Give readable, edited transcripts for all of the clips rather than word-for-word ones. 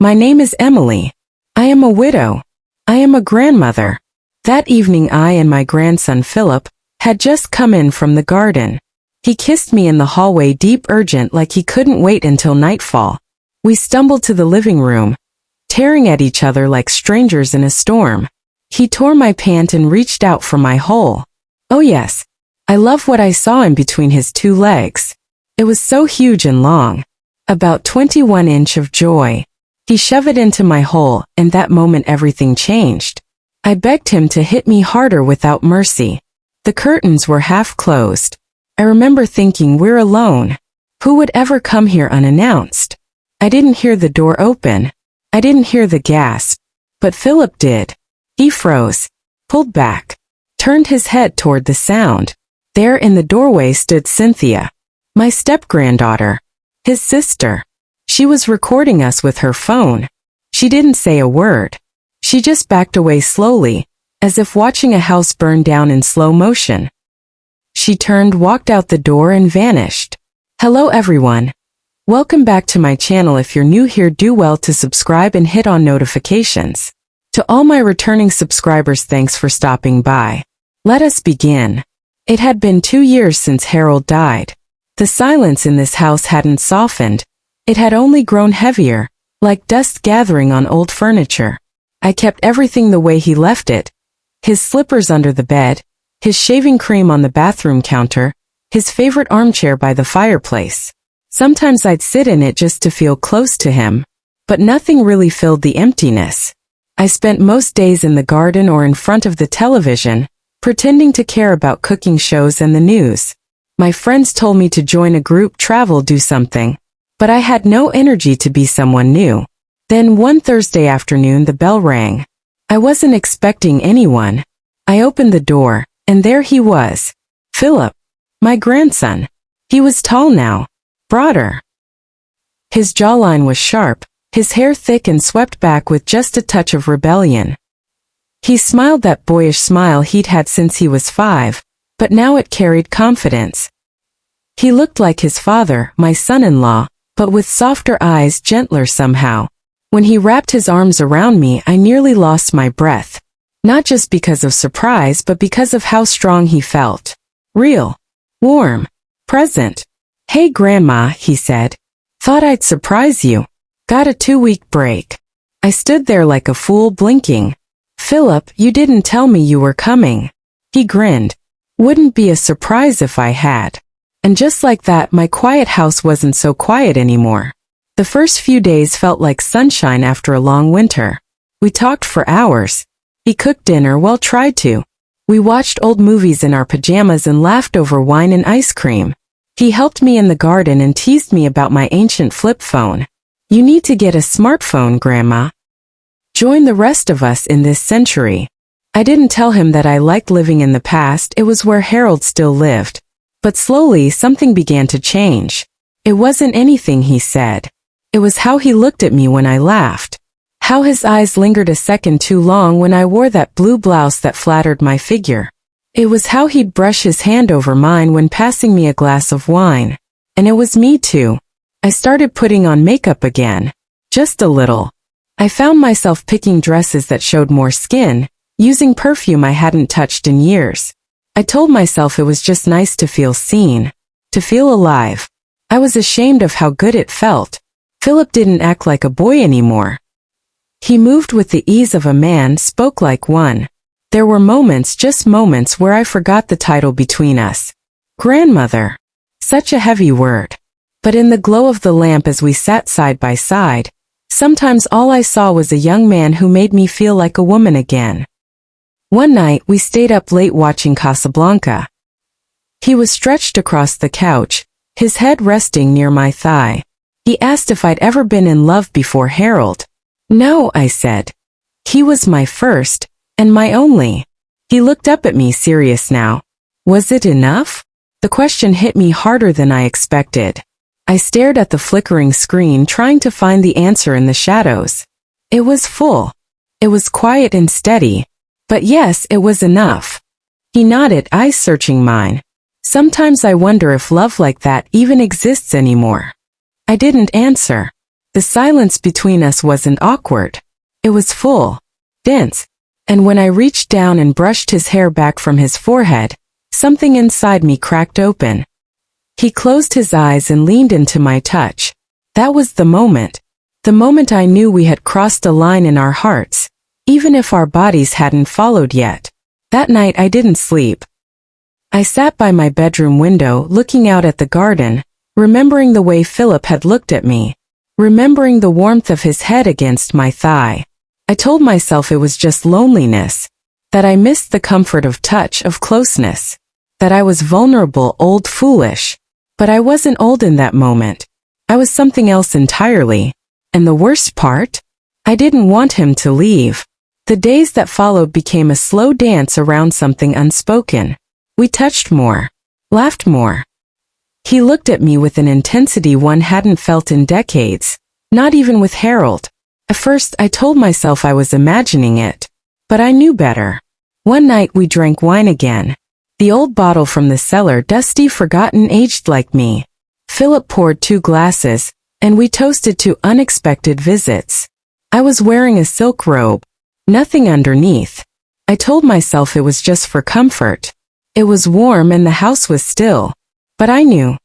My name is Emily. I am a widow. I am a grandmother. That evening I and my grandson Philip had just come in from the garden. He kissed me in the hallway deep urgent like he couldn't wait until nightfall. We stumbled to the living room, tearing at each other like strangers in a storm. He tore my pant and reached out for my hole. Oh yes, I love what I saw in between his two legs. It was so huge and long. About 21 inch of joy. He shoved it into my hole, and that moment everything changed. I begged him to hit me harder without mercy. The curtains were half closed. I remember thinking, we're alone. Who would ever come here unannounced? I didn't hear the door open. I didn't hear the gasp. But Philip did. He froze, pulled back, turned his head toward the sound. There in the doorway stood Cynthia, my step-granddaughter, his sister. She was recording us with her phone. She didn't say a word. She just backed away slowly, as if watching a house burn down in slow motion. She turned, walked out the door, and vanished. Hello everyone. Welcome back to my channel. If you're new here, do well to subscribe and hit on notifications. To all my returning subscribers, thanks for stopping by. Let us begin. It had been 2 years since Harold died. The silence in this house hadn't softened. It had only grown heavier, like dust gathering on old furniture. I kept everything the way he left it. His slippers under the bed, his shaving cream on the bathroom counter, his favorite armchair by the fireplace. Sometimes I'd sit in it just to feel close to him, but nothing really filled the emptiness. I spent most days in the garden or in front of the television, pretending to care about cooking shows and the news. My friends told me to join a group, travel, do something, but I had no energy to be someone new. Then one Thursday afternoon the bell rang. I wasn't expecting anyone. I opened the door, and there he was. Philip, my grandson. He was tall now, broader. His jawline was sharp, his hair thick and swept back with just a touch of rebellion. He smiled that boyish smile he'd had since he was 5, but now it carried confidence. He looked like his father, my son-in-law, but with softer eyes, gentler somehow. When he wrapped his arms around me, I nearly lost my breath. Not just because of surprise, but because of how strong he felt. Real. Warm. Present. Hey Grandma, he said. Thought I'd surprise you. Got a 2-week break. I stood there like a fool, blinking. Philip, you didn't tell me you were coming. He grinned. Wouldn't be a surprise if I had. And just like that, my quiet house wasn't so quiet anymore. The first few days felt like sunshine after a long winter. We talked for hours. He cooked dinner, well, tried to. We watched old movies in our pajamas and laughed over wine and ice cream. He helped me in the garden and teased me about my ancient flip phone. You need to get a smartphone, Grandma. Join the rest of us in this century. I didn't tell him that I liked living in the past. It was where Harold still lived. But slowly something began to change. It wasn't anything he said. It was how he looked at me when I laughed. How his eyes lingered a second too long when I wore that blue blouse that flattered my figure. It was how he'd brush his hand over mine when passing me a glass of wine. And it was me too. I started putting on makeup again. Just a little. I found myself picking dresses that showed more skin, using perfume I hadn't touched in years. I told myself it was just nice to feel seen, to feel alive. I was ashamed of how good it felt. Philip didn't act like a boy anymore. He moved with the ease of a man, spoke like one. There were moments, just moments, where I forgot the title between us. Grandmother. Such a heavy word. But in the glow of the lamp as we sat side by side, sometimes all I saw was a young man who made me feel like a woman again. One night we stayed up late watching Casablanca. He was stretched across the couch, his head resting near my thigh. He asked if I'd ever been in love before Harold. No, I said. He was my first, and my only. He looked up at me, serious now. Was it enough? The question hit me harder than I expected. I stared at the flickering screen, trying to find the answer in the shadows. It was full. It was quiet and steady. But yes, it was enough. He nodded, eyes searching mine. Sometimes I wonder if love like that even exists anymore. I didn't answer. The The silence between us wasn't awkward. It was full, dense, and when I reached down and brushed his hair back from his forehead, something inside me cracked open. He closed his eyes and leaned into my touch. That was the moment I knew we had crossed a line in our hearts, even if our bodies hadn't followed yet. That night I didn't sleep. I sat by my bedroom window looking out at the garden, remembering the way Philip had looked at me, remembering the warmth of his head against my thigh. I told myself it was just loneliness, that I missed the comfort of touch, of closeness, that I was vulnerable, old, foolish. But I wasn't old in that moment. I was something else entirely. And the worst part? I didn't want him to leave. The days that followed became a slow dance around something unspoken. We touched more, laughed more. He looked at me with an intensity one hadn't felt in decades, not even with Harold. At first I told myself I was imagining it, but I knew better. One night we drank wine again. The old bottle from the cellar, dusty, forgotten, aged like me. Philip poured 2 glasses, and we toasted to unexpected visits. I was wearing a silk robe, nothing underneath. I told myself it was just for comfort. It was warm and the house was still. But I knew.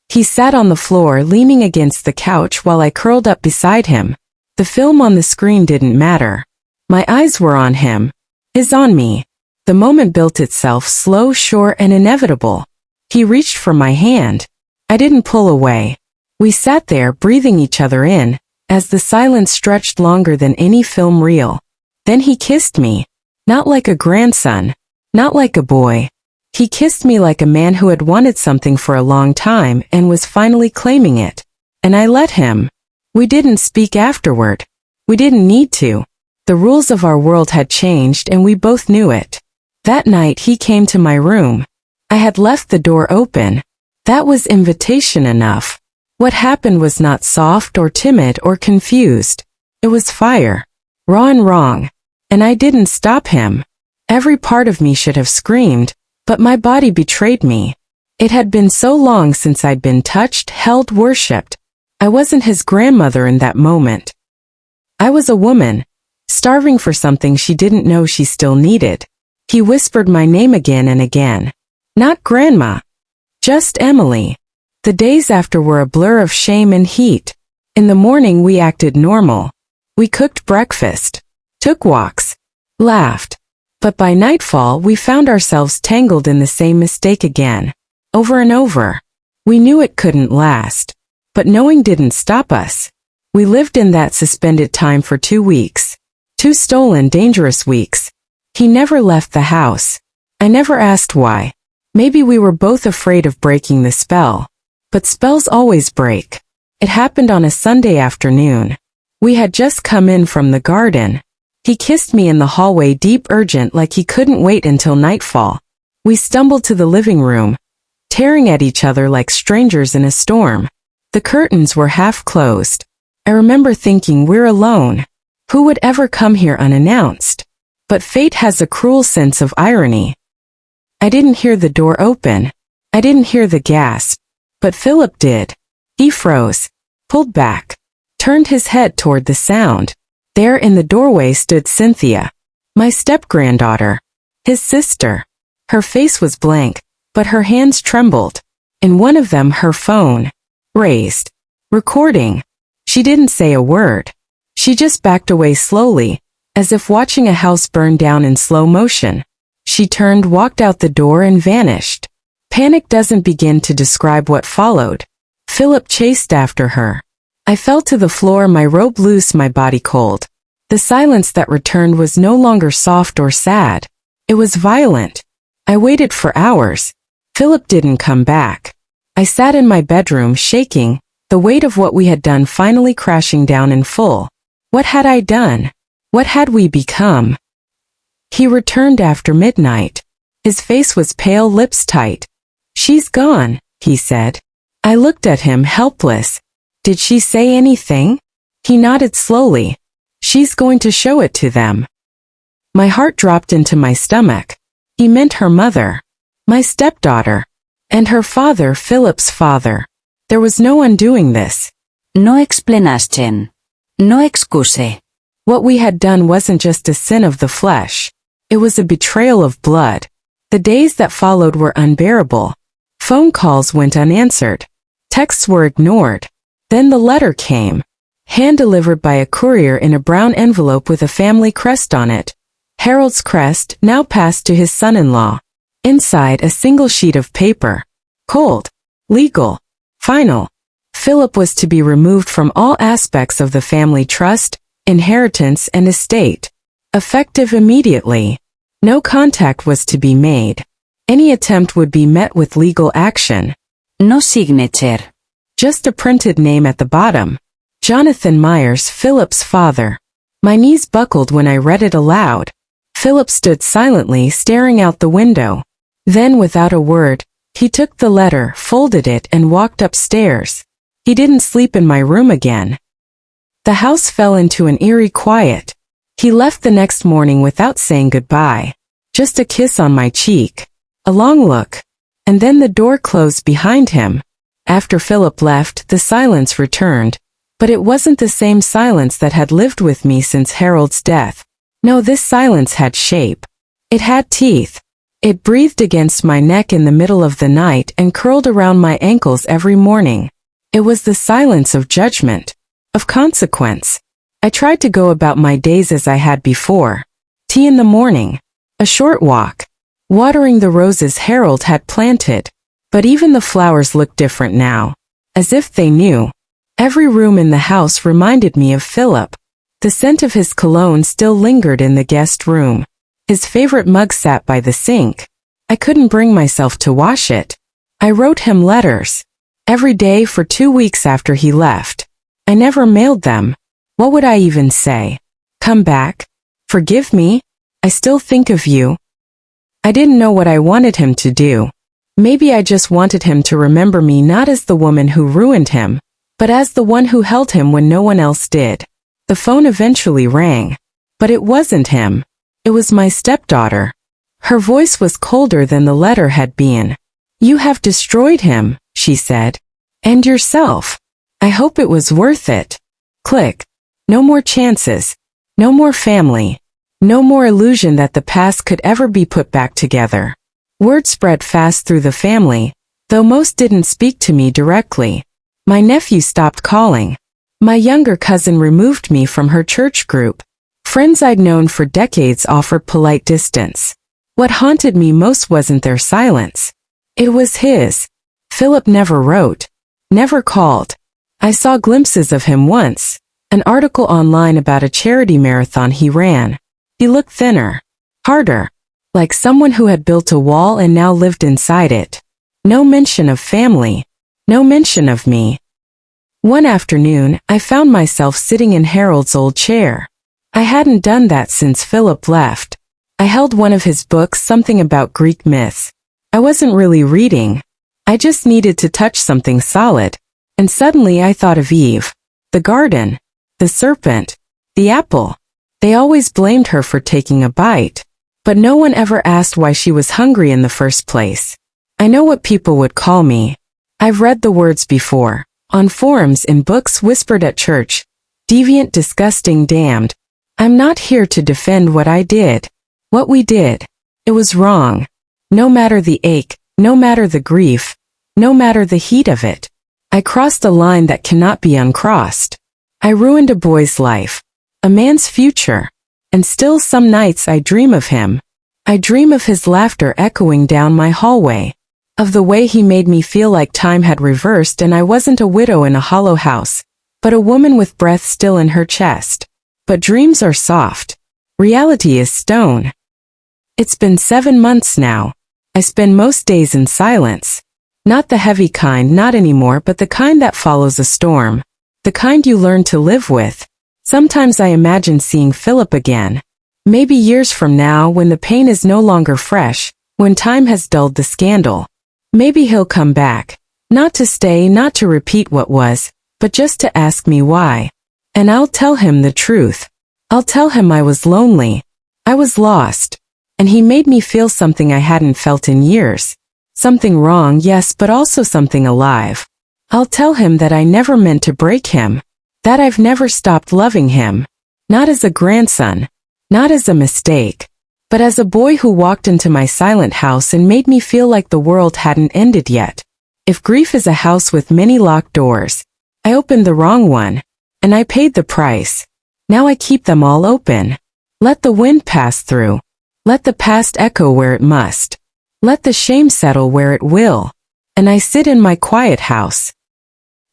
He sat on the floor leaning against the couch while I curled up beside him. The film on the screen didn't matter. My eyes were on him. His on me. The moment built itself, slow, sure, and inevitable. He reached for my hand. I didn't pull away. We sat there, breathing each other in, as the silence stretched longer than any film reel. Then he kissed me. Not like a grandson. Not like a boy. He kissed me like a man who had wanted something for a long time and was finally claiming it. And I let him. We didn't speak afterward. We didn't need to. The rules of our world had changed and we both knew it. That night he came to my room. I had left the door open. That was invitation enough. What happened was not soft or timid or confused. It was fire. Raw and wrong. And I didn't stop him. Every part of me should have screamed, but my body betrayed me. It had been so long since I'd been touched, held, worshipped. I wasn't his grandmother in that moment. I was a woman, starving for something she didn't know she still needed. He whispered my name again and again. Not Grandma. Just Emily. The days after were a blur of shame and heat. In the morning we acted normal. We cooked breakfast, took walks, laughed. But by nightfall we found ourselves tangled in the same mistake again. Over and over. We knew it couldn't last. But knowing didn't stop us. We lived in that suspended time for 2 weeks. 2 stolen, dangerous weeks. He never left the house. I never asked why. Maybe we were both afraid of breaking the spell. But spells always break. It happened on a Sunday afternoon. We had just come in from the garden. He kissed me in the hallway, deep, urgent, like he couldn't wait until nightfall. We stumbled to the living room, tearing at each other like strangers in a storm. The curtains were half closed. I remember thinking, we're alone. Who would ever come here unannounced? But fate has a cruel sense of irony. I didn't hear the door open. I didn't hear the gasp. But Philip did. He froze, pulled back, turned his head toward the sound. There in the doorway stood Cynthia, my step-granddaughter, his sister. Her face was blank, but her hands trembled. In one of them her phone, raised, recording. She didn't say a word. She just backed away slowly, as if watching a house burn down in slow motion. She turned, walked out the door and vanished. Panic doesn't begin to describe what followed. Philip chased after her. I fell to the floor, my robe loose, my body cold. The silence that returned was no longer soft or sad. It was violent. I waited for hours. Philip didn't come back. I sat in my bedroom, shaking, the weight of what we had done finally crashing down in full. What had I done? What had we become? He returned after midnight. His face was pale, lips tight. She's gone, he said. I looked at him, helpless. Did she say anything? He nodded slowly. She's going to show it to them. My heart dropped into my stomach. He meant her mother, my stepdaughter, and her father, Philip's father. There was no undoing this. No explanaschen. No excuse. What we had done wasn't just a sin of the flesh. It was a betrayal of blood. The days that followed were unbearable. Phone calls went unanswered. Texts were ignored. Then the letter came. Hand-delivered by a courier in a brown envelope with a family crest on it. Harold's crest, now passed to his son-in-law. Inside, a single sheet of paper. Cold. Legal. Final. Philip was to be removed from all aspects of the family trust, inheritance, and estate. Effective immediately. No contact was to be made. Any attempt would be met with legal action. No signature. Just a printed name at the bottom. Jonathan Myers, Philip's father. My knees buckled when I read it aloud. Philip stood silently staring out the window. Then, without a word, he took the letter, folded it, and walked upstairs. He didn't sleep in my room again. The house fell into an eerie quiet. He left the next morning without saying goodbye. Just a kiss on my cheek. A long look. And then the door closed behind him. After Philip left, the silence returned. But it wasn't the same silence that had lived with me since Harold's death. No, this silence had shape. It had teeth. It breathed against my neck in the middle of the night and curled around my ankles every morning. It was the silence of judgment, of consequence. I tried to go about my days as I had before. Tea in the morning. A short walk. Watering the roses Harold had planted. But even the flowers looked different now. As if they knew. Every room in the house reminded me of Philip. The scent of his cologne still lingered in the guest room. His favorite mug sat by the sink. I couldn't bring myself to wash it. I wrote him letters. Every day for 2 weeks after he left. I never mailed them. What would I even say? Come back? Forgive me? I still think of you. I didn't know what I wanted him to do. Maybe I just wanted him to remember me not as the woman who ruined him, but as the one who held him when no one else did. The phone eventually rang. But it wasn't him. It was my stepdaughter. Her voice was colder than the letter had been. You have destroyed him, she said. And yourself. I hope it was worth it. Click. No more chances. No more family. No more illusion that the past could ever be put back together. Word spread fast through the family, though most didn't speak to me directly. My nephew stopped calling. My younger cousin removed me from her church group. Friends I'd known for decades offered polite distance. What haunted me most wasn't their silence. It was his. Philip never wrote. Never called. I saw glimpses of him once. An article online about a charity marathon he ran. He looked thinner. Harder. Like someone who had built a wall and now lived inside it. No mention of family. No mention of me. One afternoon, I found myself sitting in Harold's old chair. I hadn't done that since Philip left. I held one of his books, something about Greek myths. I wasn't really reading. I just needed to touch something solid. And suddenly I thought of Eve. The garden. The serpent. The apple. They always blamed her for taking a bite. But no one ever asked why she was hungry in the first place. I know what people would call me. I've read the words before. On forums, in books, whispered at church. Deviant, disgusting, damned. I'm not here to defend what I did. What we did. It was wrong. No matter the ache, no matter the grief, no matter the heat of it. I crossed a line that cannot be uncrossed. I ruined a boy's life. A man's future. And still some nights I dream of him. I dream of his laughter echoing down my hallway. Of the way he made me feel like time had reversed and I wasn't a widow in a hollow house, but a woman with breath still in her chest. But dreams are soft. Reality is stone. It's been 7 months now. I spend most days in silence. Not the heavy kind, not anymore, but the kind that follows a storm. The kind you learn to live with. Sometimes I imagine seeing Philip again. Maybe years from now when the pain is no longer fresh, when time has dulled the scandal. Maybe he'll come back. Not to stay, not to repeat what was, but just to ask me why. And I'll tell him the truth. I'll tell him I was lonely. I was lost. And he made me feel something I hadn't felt in years. Something wrong, yes, but also something alive. I'll tell him that I never meant to break him, that I've never stopped loving him, not as a grandson, not as a mistake, but as a boy who walked into my silent house and made me feel like the world hadn't ended yet. If grief is a house with many locked doors, I opened the wrong one, and I paid the price. Now I keep them all open. Let the wind pass through. Let the past echo where it must. Let the shame settle where it will. And I sit in my quiet house.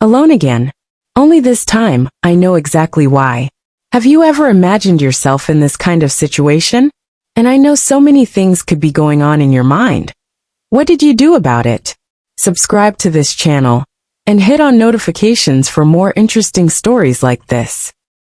Alone again. Only this time, I know exactly why. Have you ever imagined yourself in this kind of situation? And I know so many things could be going on in your mind. What did you do about it? Subscribe to this channel and hit on notifications for more interesting stories like this.